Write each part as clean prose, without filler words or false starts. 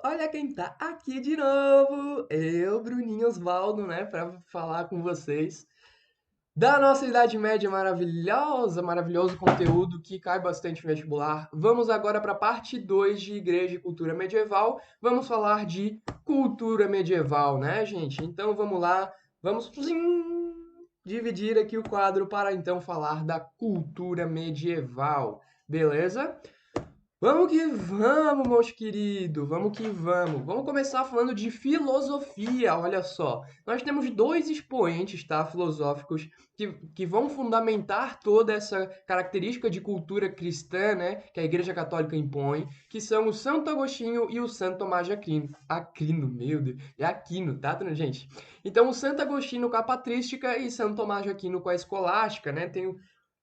Olha quem tá aqui de novo! Eu, Bruninho Osvaldo, né, para falar com vocês da nossa Idade Média maravilhosa, maravilhoso conteúdo que cai bastante no vestibular. Vamos agora para a parte 2 de Igreja e Cultura Medieval. Vamos falar de cultura medieval, né, gente? Então vamos lá, vamos dividir aqui o quadro para então falar da cultura medieval, beleza? Vamos que vamos, meus queridos, vamos que vamos. Vamos começar falando de filosofia, olha só. Nós temos dois expoentes, tá, filosóficos que vão fundamentar toda essa característica de cultura cristã, né, que a Igreja Católica impõe, que são o Santo Agostinho e o Santo Tomás de Aquino. Aquino, meu Deus, é Aquino, tá, gente? Então, o Santo Agostinho com a patrística e Santo Tomás de Aquino com a escolástica, né, tem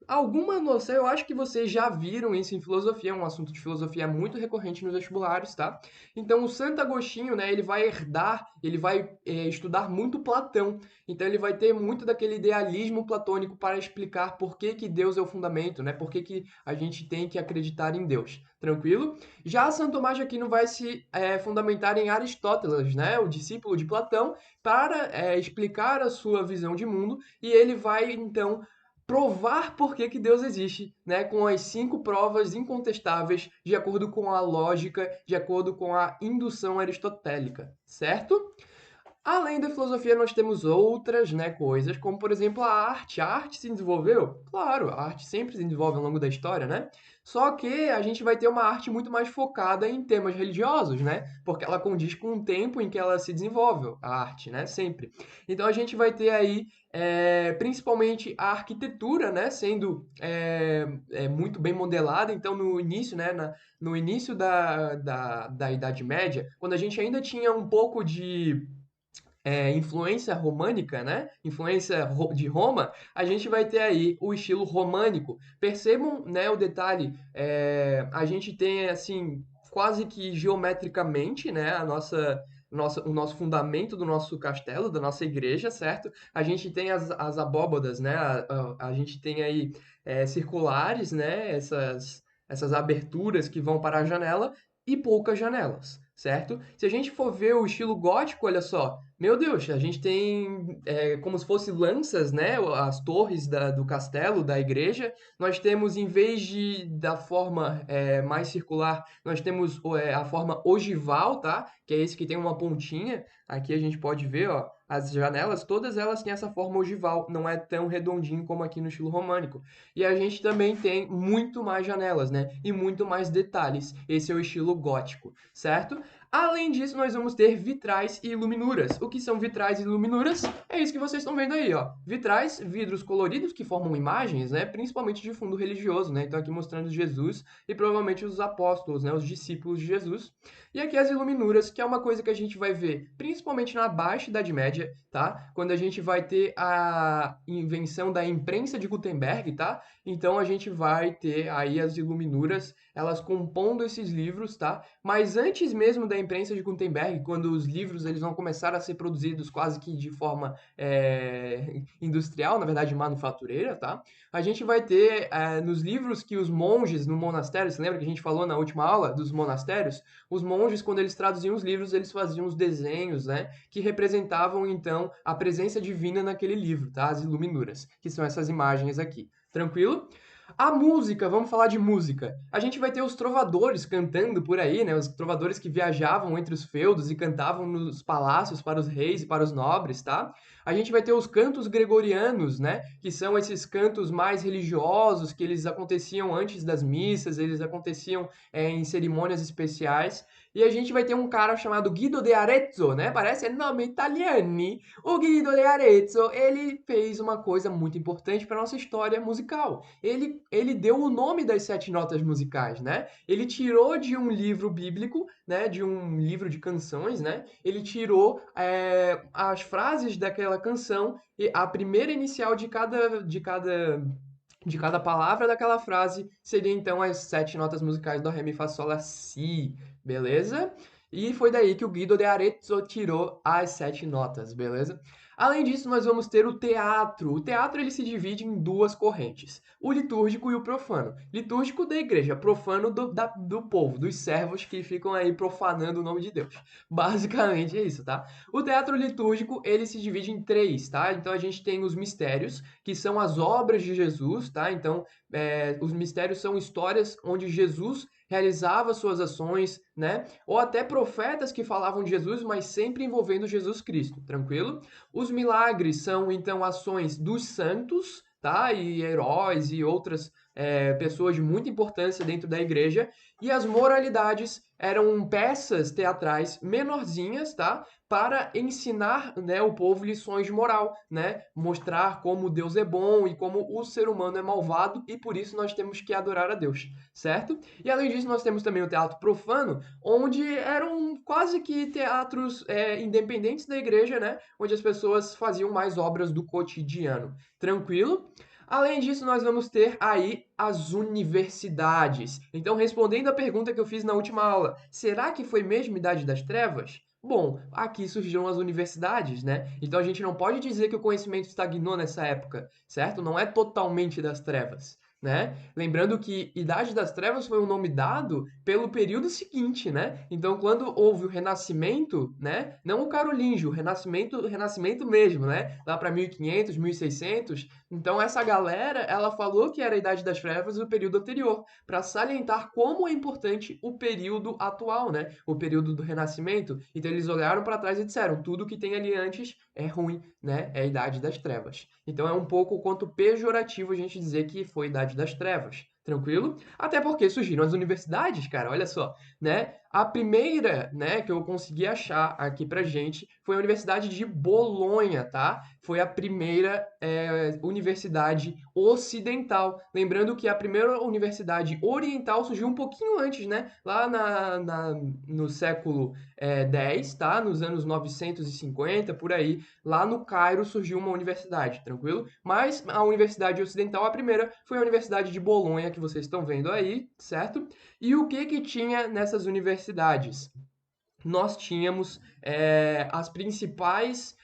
alguma noção, eu acho que vocês já viram isso em filosofia, é um assunto de filosofia muito recorrente nos vestibulares, tá? Então, o Santo Agostinho, né, ele vai herdar, ele vai estudar muito Platão. Então, ele vai ter muito daquele idealismo platônico para explicar por que que Deus é o fundamento, né? Por que que a gente tem que acreditar em Deus. Tranquilo? Já Santo Tomás de Aquino vai se fundamentar em Aristóteles, né, o discípulo de Platão, para explicar a sua visão de mundo, e ele vai, então, provar por que que Deus existe, né? Com as 5 provas incontestáveis, de acordo com a lógica, de acordo com a indução aristotélica, certo? Além da filosofia, nós temos outras, né, coisas, como por exemplo a arte. A arte se desenvolveu? Claro, a arte sempre se desenvolve ao longo da história, né? Só que a gente vai ter uma arte muito mais focada em temas religiosos, né? Porque ela condiz com o tempo em que ela se desenvolve, a arte, né? Sempre. Então a gente vai ter aí, principalmente a arquitetura, né? Sendo muito bem modelada. Então no início, né? No início da Idade Média, quando a gente ainda tinha um pouco de influência românica, né? Influência de Roma, a gente vai ter aí o estilo românico. Percebam, né, o detalhe, a gente tem assim quase que geometricamente, né, o nosso fundamento do nosso castelo, da nossa igreja, certo? A gente tem as abóbadas, né? A gente tem aí circulares, né? Essas aberturas que vão para a janela e poucas janelas, certo? Se a gente for ver o estilo gótico, olha só, meu Deus, a gente tem como se fosse lanças, né? As torres do castelo, da igreja. Nós temos, em vez da forma mais circular, nós temos a forma ogival, tá? Que é esse que tem uma pontinha. Aqui a gente pode ver, ó, as janelas, todas elas têm essa forma ogival, não é tão redondinho como aqui no estilo românico. E a gente também tem muito mais janelas, né? E muito mais detalhes. Esse é o estilo gótico, certo? Além disso, nós vamos ter vitrais e iluminuras. O que são vitrais e iluminuras? É isso que vocês estão vendo aí, ó. Vitrais, vidros coloridos que formam imagens, né? Principalmente de fundo religioso, né? Então aqui mostrando Jesus e provavelmente os apóstolos, né? Os discípulos de Jesus. E aqui as iluminuras, que é uma coisa que a gente vai ver principalmente na Baixa Idade Média, tá? Quando a gente vai ter a invenção da imprensa de Gutenberg, tá? Então a gente vai ter aí as iluminuras, elas compondo esses livros, tá? Mas antes mesmo da imprensa de Gutenberg, quando os livros eles vão começar a ser produzidos quase que de forma industrial, na verdade manufatureira, tá? A gente vai ter nos livros que os monges no monastério, você lembra que a gente falou na última aula dos monastérios? Os monges, quando eles traduziam os livros, eles faziam os desenhos, né? Que representavam então a presença divina naquele livro, tá? As iluminuras, que são essas imagens aqui. Tranquilo? A música, vamos falar de música. A gente vai ter os trovadores cantando por aí, né? Os trovadores que viajavam entre os feudos e cantavam nos palácios para os reis e para os nobres, tá? A gente vai ter os cantos gregorianos, né? Que são esses cantos mais religiosos, que eles aconteciam antes das missas, eles aconteciam em cerimônias especiais. E a gente vai ter um cara chamado Guido de Arezzo, né? Parece nome italiano. O Guido de Arezzo, ele fez uma coisa muito importante para nossa história musical. Ele deu o nome das 7 notas musicais, né? Ele tirou de um livro bíblico, né? De um livro de canções, né? Ele tirou as frases daquela canção e a primeira inicial de cada palavra daquela frase seria então as 7 notas musicais do Ré, Mi, Fá, Sol, Lá, Si, beleza? E foi daí que o Guido de Arezzo tirou as 7 notas, beleza? Além disso, nós vamos ter o teatro. O teatro ele se divide em duas correntes: o litúrgico e o profano. Litúrgico da igreja, profano do povo, dos servos que ficam aí profanando o nome de Deus. Basicamente é isso, tá? O teatro litúrgico ele se divide em três, tá? Então a gente tem os mistérios, que são as obras de Jesus, tá? Então os mistérios são histórias onde Jesus realizava suas ações, né? Ou até profetas que falavam de Jesus, mas sempre envolvendo Jesus Cristo, tranquilo? Os milagres são então ações dos santos, tá? E heróis e outras pessoas de muita importância dentro da igreja. E as moralidades eram peças teatrais menorzinhas, tá? Para ensinar, né, o povo lições de moral, né? Mostrar como Deus é bom e como o ser humano é malvado e por isso nós temos que adorar a Deus, certo? E além disso, nós temos também o teatro profano, onde eram quase que teatros independentes da igreja, né? Onde as pessoas faziam mais obras do cotidiano. Tranquilo? Além disso, nós vamos ter aí as universidades. Então, respondendo a pergunta que eu fiz na última aula, será que foi mesmo Idade das Trevas? Bom, aqui surgiram as universidades, né? Então a gente não pode dizer que o conhecimento estagnou nessa época, certo? Não é totalmente das trevas, né? Lembrando que Idade das Trevas foi um nome dado pelo período seguinte, né? Então, quando houve o Renascimento, né? Não o Carolíngio, o Renascimento mesmo, né? Lá para 1500, 1600. Então, essa galera, ela falou que era a Idade das Trevas o período anterior, para salientar como é importante o período atual, né? O período do Renascimento. Então, eles olharam para trás e disseram: tudo que tem ali antes é ruim, né? É a Idade das Trevas. Então, é um pouco quanto pejorativo a gente dizer que foi Idade das Trevas. Tranquilo? Até porque surgiram as universidades, cara, olha só, né? A primeira, né, que eu consegui achar aqui pra gente foi a Universidade de Bolonha, tá? Foi a primeira universidade ocidental. Lembrando que a primeira universidade oriental surgiu um pouquinho antes, né? Lá no século 10, tá? Nos anos 950, por aí. Lá no Cairo surgiu uma universidade, tranquilo? Mas a Universidade Ocidental, a primeira, foi a Universidade de Bolonha, que vocês estão vendo aí, certo? E o que que tinha nessas universidades? Nós tínhamos as principais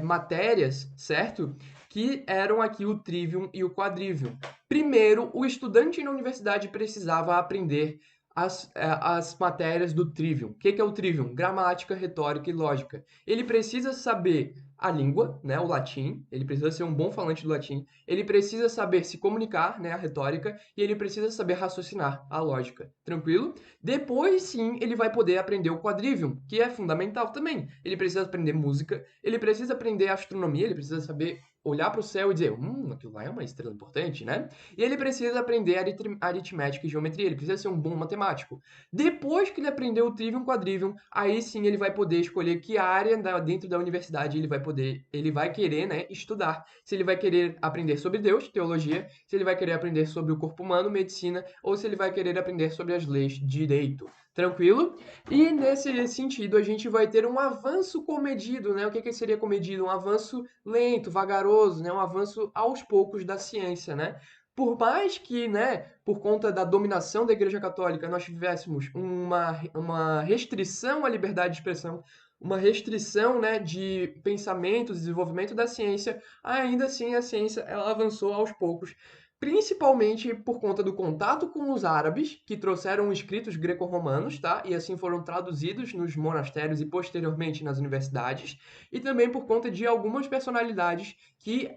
matérias, certo? Que eram aqui o trivium e o quadrivium. Primeiro, o estudante na universidade precisava aprender as matérias do trivium. O que que é o trivium? Gramática, retórica e lógica. Ele precisa saber a língua, né, o latim, ele precisa ser um bom falante do latim, ele precisa saber se comunicar, né, a retórica, e ele precisa saber raciocinar, a lógica. Tranquilo? Depois sim ele vai poder aprender o quadrivium, que é fundamental também. Ele precisa aprender música, ele precisa aprender astronomia, ele precisa saber olhar para o céu e dizer, aquilo lá é uma estrela importante, né? E ele precisa aprender aritmética e geometria, ele precisa ser um bom matemático. Depois que ele aprender o trivium, quadrivium, aí sim ele vai poder escolher que área dentro da universidade ele vai querer, né, estudar. Se ele vai querer aprender sobre Deus, teologia, se ele vai querer aprender sobre o corpo humano, medicina, ou se ele vai querer aprender sobre as leis, direito. Tranquilo? E nesse sentido, a gente vai ter um avanço comedido, né? O que que seria comedido? Um avanço lento, vagaroso, né? Um avanço aos poucos da ciência, né? Por mais que, né, por conta da dominação da Igreja Católica, nós tivéssemos uma restrição à liberdade de expressão, uma restrição, né, de pensamento, desenvolvimento da ciência, ainda assim a ciência ela avançou aos poucos, principalmente por conta do contato com os árabes, que trouxeram escritos greco-romanos, tá? E assim foram traduzidos nos monastérios e posteriormente nas universidades, e também por conta de algumas personalidades que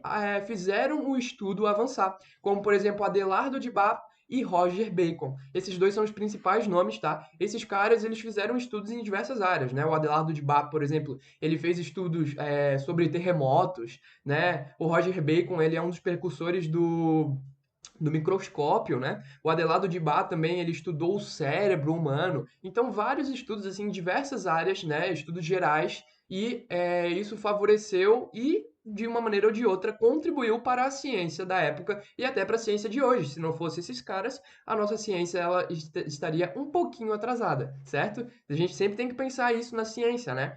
fizeram o estudo avançar, como por exemplo Adelardo de Bá e Roger Bacon. Esses dois são os principais nomes, tá? Esses caras, eles fizeram estudos em diversas áreas, né? O Adelardo de Bá, por exemplo, ele fez estudos sobre terremotos, né? O Roger Bacon, ele é um dos precursores do microscópio, né? O Adelardo de Bá também, ele estudou o cérebro humano. Então, vários estudos, assim, em diversas áreas, né? Estudos gerais. E isso favoreceu e de uma maneira ou de outra, contribuiu para a ciência da época e até para a ciência de hoje. Se não fosse esses caras, a nossa ciência ela estaria um pouquinho atrasada, certo? A gente sempre tem que pensar isso na ciência, né?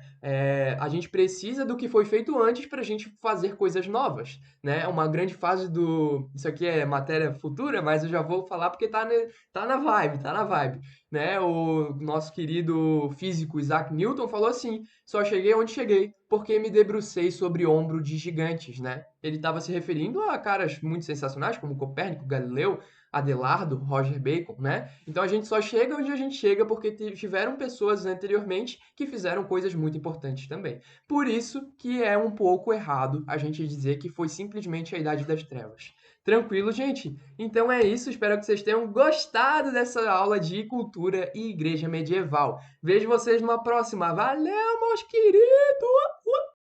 A gente precisa do que foi feito antes para a gente fazer coisas novas, né? Uma grande fase do... Isso aqui é matéria futura, mas eu já vou falar porque tá na vibe, tá na vibe, né? O nosso querido físico Isaac Newton falou assim: só cheguei onde cheguei porque me debrucei sobre ombro de gigantes, né? Ele estava se referindo a caras muito sensacionais como Copérnico, Galileu, Adelardo, Roger Bacon, né? Então a gente só chega onde a gente chega porque tiveram pessoas anteriormente que fizeram coisas muito importantes também. Por isso que é um pouco errado a gente dizer que foi simplesmente a Idade das Trevas. Tranquilo, gente? Então é isso, espero que vocês tenham gostado dessa aula de cultura e igreja medieval. Vejo vocês numa próxima. Valeu, meus queridos!